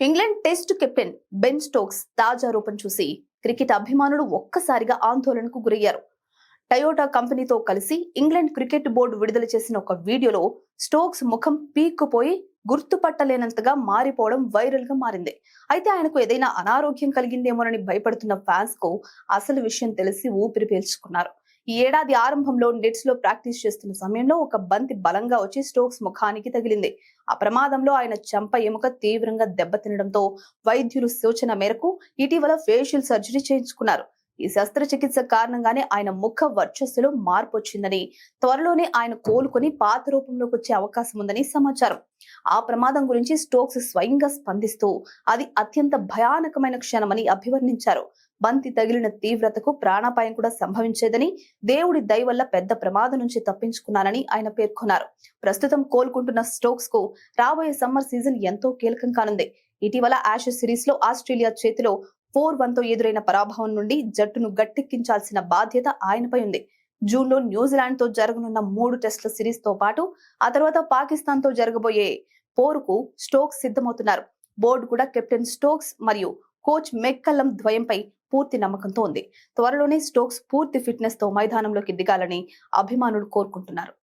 England test captain Ben Stokes తాజా రూపం చూసి క్రికెట్ అభిమానులు ఒక్కసారిగా ఆందోళనకు గురయ్యారు. టయోటా కంపెనీతో కలిసి ఇంగ్లాండ్ క్రికెట్ బోర్డు విడుదల చేసిన ఒక వీడియోలో స్టోక్స్ ముఖం పీక్కుపోయి గుర్తుపట్టలేనంతగా మారిపోవడం వైరల్ గా మారింది. అయితే ఆయనకు ఏదైనా అనారోగ్యం కలిగిందేమోనని భయపడుతున్న ఫ్యాన్స్ కు అసలు విషయం తెలిసి ఊపిరి పీల్చుకున్నారు. ఈ ఏడాది ఆరంభంలో నెట్స్ లో ప్రాక్టీస్ చేస్తున్న సమయంలో ఒక బంతి బలంగా వచ్చి స్టోక్స్ ముఖానికి తగిలింది. ఆ ప్రమాదంలో ఆయన చెంప ఎముక తీవ్రంగా దెబ్బతినడంతో వైద్యులు సూచన మేరకు ఇటీవల ఫేషియల్ సర్జరీ చేయించుకున్నారు. ఈ శస్త్రచికిత్స కారణంగానే ఆయన ముఖ వర్చస్సులో మార్పు వచ్చిందని, త్వరలోనే ఆయన కోలుకొని పాత రూపంలోకి వచ్చే అవకాశం ఉందని సమాచారం. ఆ ప్రమాదం గురించి స్టోక్స్ స్వయంగా స్పందిస్తూ అది అత్యంత భయానకమైన క్షణమని అభివర్ణించారు. బంతి తగిలిన తీవ్రతకు ప్రాణాపాయం కూడా సంభవించేదని, దేవుడి దయ వల్ల పెద్ద ప్రమాదం నుంచి తప్పించుకున్నానని ఆయన పేర్కొన్నారు. ప్రస్తుతం కోలుకుంటున్న స్టోక్స్ కు రాబోయే సమ్మర్ సీజన్ ఎంతో కీలకం కానుంది. ఇటీవల యాషెస్ సిరీస్ లో ఆస్ట్రేలియా చేతిలో 4-1 తో ఎదురైన పరాభవం నుండి జట్టును గట్టెక్కించాల్సిన బాధ్యత ఆయనపై ఉంది. జూన్ లో న్యూజిలాండ్ తో జరగనున్న 3 టెస్టుల సిరీస్ తో పాటు ఆ తర్వాత పాకిస్తాన్ తో జరగబోయే పోరుకు స్టోక్స్ సిద్ధమవుతున్నారు. బోర్డు కూడా కెప్టెన్ స్టోక్స్ మరియు కోచ్ మెక్కల్లం ద్వయంపై పూర్తి నమ్మకంతో ఉంది. త్వరలోనే స్టోక్స్ పూర్తి ఫిట్నెస్ తో మైదానంలోకి దిగాలని అభిమానులు కోరుకుంటున్నారు.